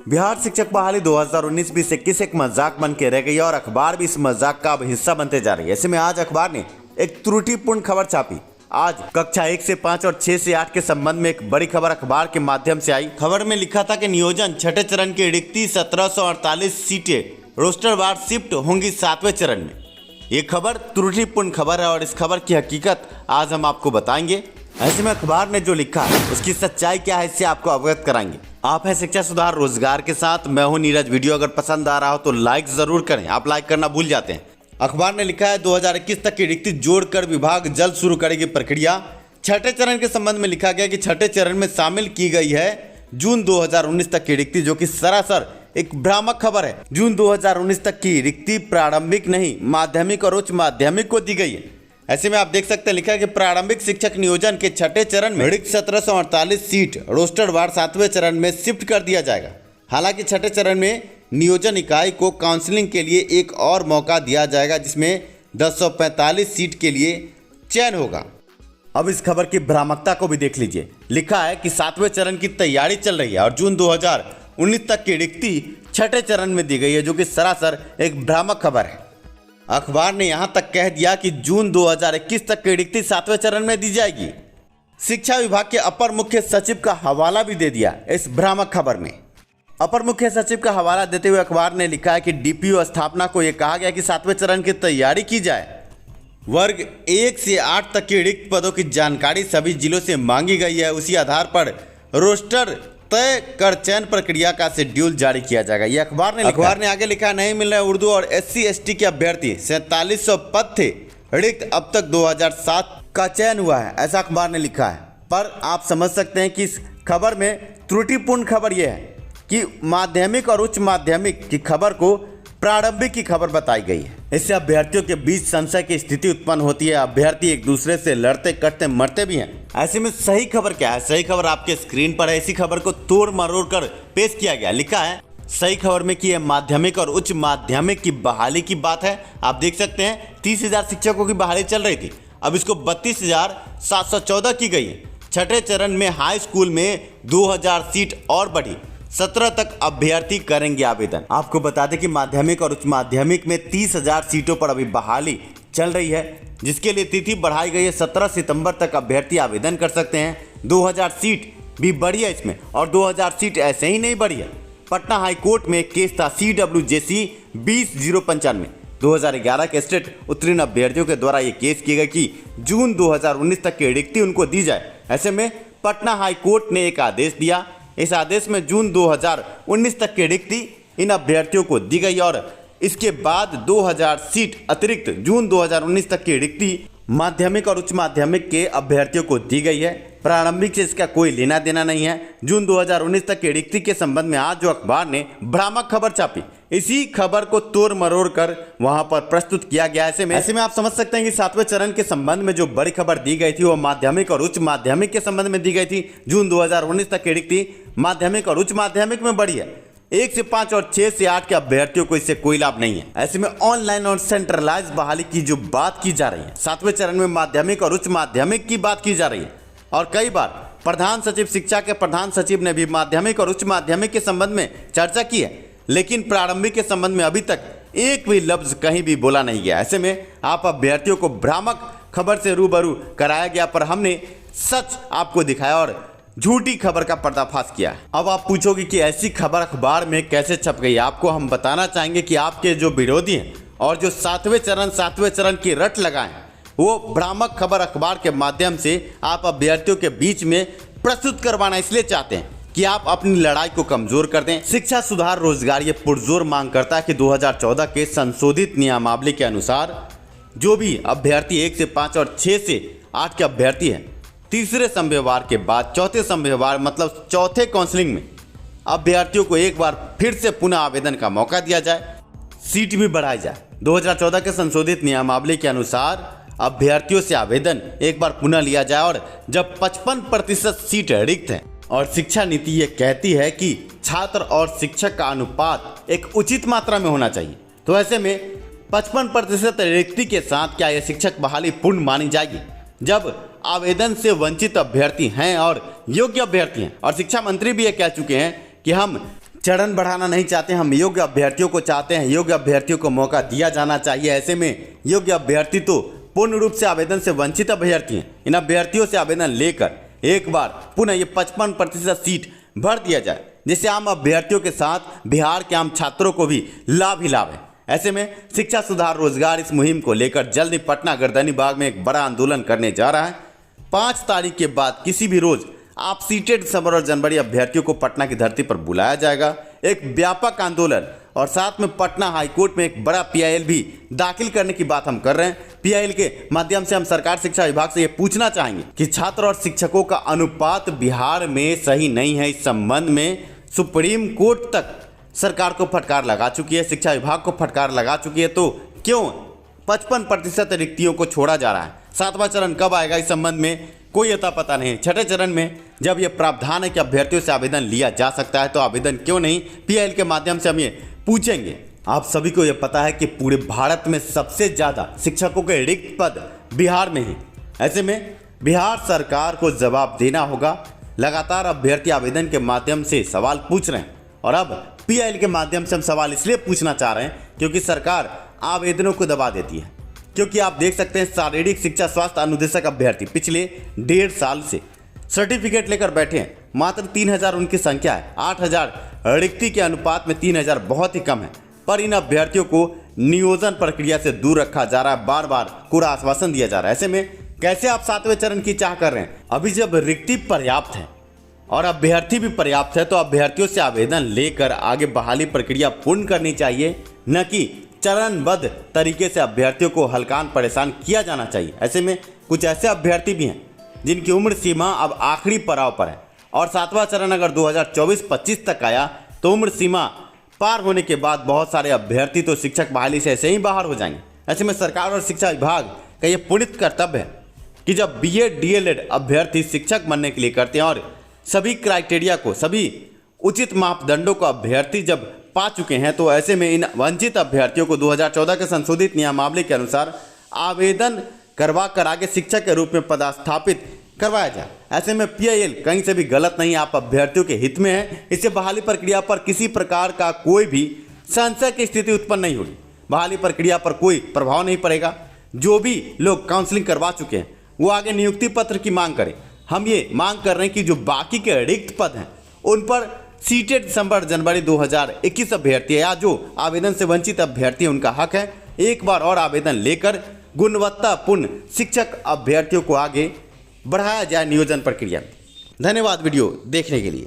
बिहार शिक्षक बहाली 2019-2021 एक मजाक बन के रह गई है और अखबार भी इस मजाक का अब हिस्सा बनते जा रही है। ऐसे में आज अखबार ने एक त्रुटिपूर्ण खबर छापी। आज कक्षा 1 से 5 और 6 से 8 के संबंध में एक बड़ी खबर अखबार के माध्यम से आई। खबर में लिखा था कि नियोजन छठे चरण की रिक्ति 1748 सीटें रोस्टरवार शिफ्ट होंगी 7वें चरण में। ये खबर त्रुटिपूर्ण खबर है और इस खबर की हकीकत आज हम आपको बताएंगे। ऐसे में अखबार ने जो लिखा है उसकी सच्चाई क्या है इससे आपको अवगत कराएंगे। आप है शिक्षा सुधार रोजगार के साथ, मैं हूं नीरज। वीडियो अगर पसंद आ रहा हो तो लाइक जरूर करें, आप लाइक करना भूल जाते हैं। अखबार ने लिखा है 2021 तक की रिक्ति जोड़कर विभाग जल्द शुरू करेगी प्रक्रिया। छठे चरण के संबंध में लिखा गया कि छठे चरण में शामिल की गई है जून 2019 तक की रिक्ति, जो कि सरासर एक भ्रामक खबर है। जून 2019 तक की रिक्ति प्रारंभिक नहीं, माध्यमिक और उच्च माध्यमिक को दी गई है। ऐसे में आप देख सकते हैं लिखा है कि प्रारंभिक शिक्षक नियोजन के छठे चरण में रिक्त 1748 सीट रोस्टरवार 7वें चरण में शिफ्ट कर दिया जाएगा। हालांकि छठे चरण में नियोजन इकाई को काउंसलिंग के लिए एक और मौका दिया जाएगा, जिसमें 1045 सीट के लिए चयन होगा। अब इस खबर की भ्रामकता को भी देख लीजिए। लिखा है कि 7वें चरण की तैयारी चल रही है और जून 2019 तक की रिक्ति छठे चरण में दी गई है, जो कि सरासर एक भ्रामक खबर है। अखबार ने यहां तक कह दिया कि जून 2021 तक की रिक्ति 7वें चरण में दी जाएगी। शिक्षा विभाग के अपर मुख्य सचिव का हवाला भी दे दिया इस भ्रामक खबर में। अपर मुख्य सचिव का हवाला देते हुए अखबार ने लिखा है कि डीपीओ स्थापना को यह कहा गया कि 7वें चरण की तैयारी की जाए। वर्ग 1 से 8 तक की रिक्त पदों की जानकारी सभी जिलों से मांगी गई है। उसी आधार पर रोस्टर तय कर चयन प्रक्रिया का शेड्यूल जारी किया जाएगा। यह अखबार ने आगे लिखा, नहीं मिल रहे उर्दू और SC/ST के अभ्यर्थी, 4700 पद थे रिक्त, अब तक 2007 का चयन हुआ है, ऐसा अखबार ने लिखा है। पर आप समझ सकते हैं कि इस खबर में त्रुटिपूर्ण खबर यह है कि माध्यमिक और उच्च माध्यमिक की खबर को प्रारंभिक की खबर बताई गई है। इससे अभ्यर्थियों के बीच संशय की स्थिति उत्पन्न होती है। अभ्यर्थी एक दूसरे से लड़ते कटते मरते भी हैं। ऐसे में सही खबर क्या है? सही खबर आपके स्क्रीन पर है। इसी खबर को तोड़ मरोड़ कर पेश किया गया। लिखा है सही खबर में कि यह माध्यमिक और उच्च माध्यमिक की बहाली की बात है। आप देख सकते हैं 30,000 शिक्षकों की बहाली चल रही थी, अब इसको 32,714 की गई है। छठे चरण में हाई स्कूल में 2000 सीट और बढ़ी, 17 तक अभ्यर्थी करेंगे आवेदन। आपको बता दें कि माध्यमिक और उच्च माध्यमिक में 30,000 सीटों पर अभी बहाली चल रही है, जिसके लिए तिथि बढ़ाई गई है। 17 सितंबर तक अभ्यर्थी आवेदन कर सकते हैं। 2000 सीट भी बढ़ी है इसमें, और 2000 सीट ऐसे ही नहीं बढ़ी है। पटना हाईकोर्ट में केस था CWJC 20-095। 2011 के स्टेट उत्तीर्ण अभ्यर्थियों के द्वारा ये केस किया गया कि जून 2019 तक की रिक्ति उनको दी जाए। ऐसे में पटना हाईकोर्ट ने एक आदेश दिया। इस आदेश में जून 2019 तक की रिक्ति इन अभ्यर्थियों को दी गई और इसके बाद 2000 सीट अतिरिक्त जून 2019 तक की रिक्ति माध्यमिक और उच्च माध्यमिक के अभ्यर्थियों को दी गई है। प्रारंभिक से इसका कोई लेना देना नहीं है। जून 2019 तक की रिक्ति के संबंध में आज जो अखबार ने भ्रामक खबर छापी, इसी खबर को तोड़ मरोड़ कर वहां पर प्रस्तुत किया गया। ऐसे में आप समझ सकते हैं कि 7वें चरण के संबंध में जो बड़ी खबर दी गई थी वो माध्यमिक और उच्च माध्यमिक के संबंध में दी गई थी। जून 2019 तक की रिक्ति माध्यमिक और उच्च माध्यमिक में बढ़ी है। 1 से 5 और 6 से 8 के अभ्यर्थियों को इससे कोई लाभ नहीं है। ऐसे में ऑनलाइन और सेंट्रलाइज बहाली की जो बात की जा रही है, 7वें चरण में माध्यमिक और उच्च माध्यमिक की बात की जा रही है। और कई बार प्रधान सचिव शिक्षा के प्रधान सचिव ने भी माध्यमिक और उच्च माध्यमिक के संबंध में चर्चा की है, लेकिन प्रारंभिक के संबंध में अभी तक एक भी लफ्ज कहीं भी बोला नहीं गया। ऐसे में आप अभ्यर्थियों को भ्रामक खबर से रूबरू कराया गया, पर हमने सच आपको दिखाया और झूठी खबर का पर्दाफाश किया। अब आप पूछोगे कि ऐसी खबर अखबार में कैसे छप गई। आपको हम बताना चाहेंगे कि आपके जो विरोधी हैं और जो 7वें चरण की रट लगाएं, वो भ्रामक खबर अखबार के माध्यम से आप अभ्यर्थियों के बीच में प्रस्तुत करवाना इसलिए चाहते हैं कि आप अपनी लड़ाई को कमजोर कर दें। शिक्षा सुधार रोजगार ये पुरजोर मांग करता है कि 2014 के संशोधित नियमावली के अनुसार जो भी अभ्यर्थी 1 से 5 और 6 से 8 के अभ्यर्थी हैं, तीसरे संभ्यवार के बाद चौथे संभ्यवार मतलब चौथे काउंसलिंग में अभ्यर्थियों को एक बार फिर से पुनः आवेदन का मौका दिया जाए, सीट भी बढ़ाई जाए। 2014 के संशोधित नियमावली के अनुसार अभ्यर्थियों से आवेदन एक बार पुनः लिया जाए और जब 55% सीट रिक्त हैं और शिक्षा नीति ये कहती है कि छात्र और शिक्षक का अनुपात एक उचित मात्रा में होना चाहिए, तो ऐसे में 55% रिक्ति के साथ क्या यह शिक्षक बहाली पूर्ण मानी जाएगी? जब आवेदन से वंचित अभ्यर्थी हैं और योग्य अभ्यर्थी हैं। और शिक्षा मंत्री भी ये कह चुके हैं कि हम चरण बढ़ाना नहीं चाहते, हम योग्य अभ्यर्थियों को चाहते हैं, योग्य अभ्यर्थियों को मौका दिया जाना चाहिए। ऐसे में योग्य अभ्यर्थी तो पूर्ण रूप से आवेदन से वंचित अभ्यर्थी हैं। इन अभ्यर्थियों से आवेदन लेकर एक बार पुनः ये 55% सीट भर दिया जाए, जिससे आम अभ्यर्थियों के साथ बिहार के आम छात्रों को भी लाभ ही लाभ है। ऐसे में शिक्षा सुधार रोजगार इस मुहिम को लेकर जल्द ही पटना गर्दनी बाग में एक बड़ा आंदोलन करने जा रहा है। 5 तारीख के बाद किसी भी रोज आप सीटेड दिसंबर और जनवरी अभ्यर्थियों को पटना की धरती पर बुलाया जाएगा। एक व्यापक आंदोलन और साथ में पटना हाईकोर्ट में एक बड़ा PIL भी दाखिल करने की बात हम कर रहे हैं। PIL के माध्यम से हम सरकार शिक्षा विभाग से ये पूछना चाहेंगे कि छात्र और शिक्षकों का अनुपात बिहार में सही नहीं है। इस संबंध में सुप्रीम कोर्ट तक सरकार को फटकार लगा चुकी है, शिक्षा विभाग को फटकार लगा चुकी है, तो क्यों 55% रिक्तियों को छोड़ा जा रहा है? 7वां चरण कब आएगा इस संबंध में कोई अता पता नहीं। 6ठे चरण में जब यह प्रावधान है कि अभ्यर्थियों से आवेदन लिया जा सकता है, तो आवेदन क्यों नहीं? PIL के माध्यम से हम ये पूछेंगे। आप सभी को यह पता है कि पूरे भारत में सबसे ज़्यादा शिक्षकों के रिक्त पद बिहार में ही। ऐसे में बिहार सरकार को जवाब देना होगा। लगातार अभ्यर्थी आवेदन के माध्यम से सवाल पूछ रहे हैं और अब PIL के माध्यम से हम सवाल इसलिए पूछना चाह रहे हैं क्योंकि सरकार आवेदनों को दबा देती है। क्योंकि आप देख सकते हैं शारीरिक शिक्षा स्वास्थ्य अनुदेशक अभ्यर्थी पिछले 1.5 साल से सर्टिफिकेट लेकर बैठे हैं। मात्र 3000 उनकी संख्या है। 8000 रिक्ति के अनुपात में 3000 बहुत ही कम है, पर इन अभ्यर्थियों को नियोजन प्रक्रिया से दूर रखा जा रहा है। बार बार पूरा आश्वासन दिया जा रहा है। ऐसे में कैसे आप 7वें चरण की चाह कर रहे हैं? अभी जब रिक्ति पर्याप्त है और अभ्यर्थी भी पर्याप्त है, तो अभ्यर्थियों से आवेदन लेकर आगे बहाली प्रक्रिया पूर्ण करनी चाहिए, न कि चरणबद्ध तरीके से अभ्यर्थियों को हल्कान परेशान किया जाना चाहिए। ऐसे में कुछ ऐसे अभ्यर्थी भी हैं जिनकी उम्र सीमा अब आखिरी पड़ाव पर है और 7वां चरण अगर 2024-25 तक आया तो उम्र सीमा पार होने के बाद बहुत सारे अभ्यर्थी तो शिक्षक बहाली से ऐसे ही बाहर हो जाएंगे। ऐसे में सरकार और शिक्षा विभाग का ये पुनित कर्तव्य है कि जब BEd DLEd अभ्यर्थी शिक्षक बनने के लिए करते हैं और सभी क्राइटेरिया को, सभी उचित मापदंडों को अभ्यर्थी जब पा चुके हैं, तो ऐसे में इन वंचित अभ्यर्थियों को 2014 के संशोधित नियमावली के अनुसार आवेदन करवा कर आगे शिक्षक के रूप में पदस्थापित करवाया जाए। ऐसे में PIL कहीं से भी गलत नहीं, आप अभ्यर्थियों के हित में है। इससे बहाली प्रक्रिया पर किसी प्रकार का कोई भी संशय की स्थिति उत्पन्न नहीं होगी। बहाली प्रक्रिया पर कोई प्रभाव नहीं पड़ेगा। जो भी लोग काउंसलिंग करवा चुके हैं वो आगे नियुक्ति पत्र की मांग करें। हम ये मांग कर रहे हैं कि जो बाकी के रिक्त पद हैं उन पर सीटेड दिसंबर जनवरी 2021 अभ्यर्थी या जो आवेदन से वंचित अभ्यर्थी है, उनका हक है एक बार और आवेदन लेकर गुणवत्तापूर्ण शिक्षक अभ्यर्थियों को आगे बढ़ाया जाए नियोजन प्रक्रिया में। धन्यवाद वीडियो देखने के लिए।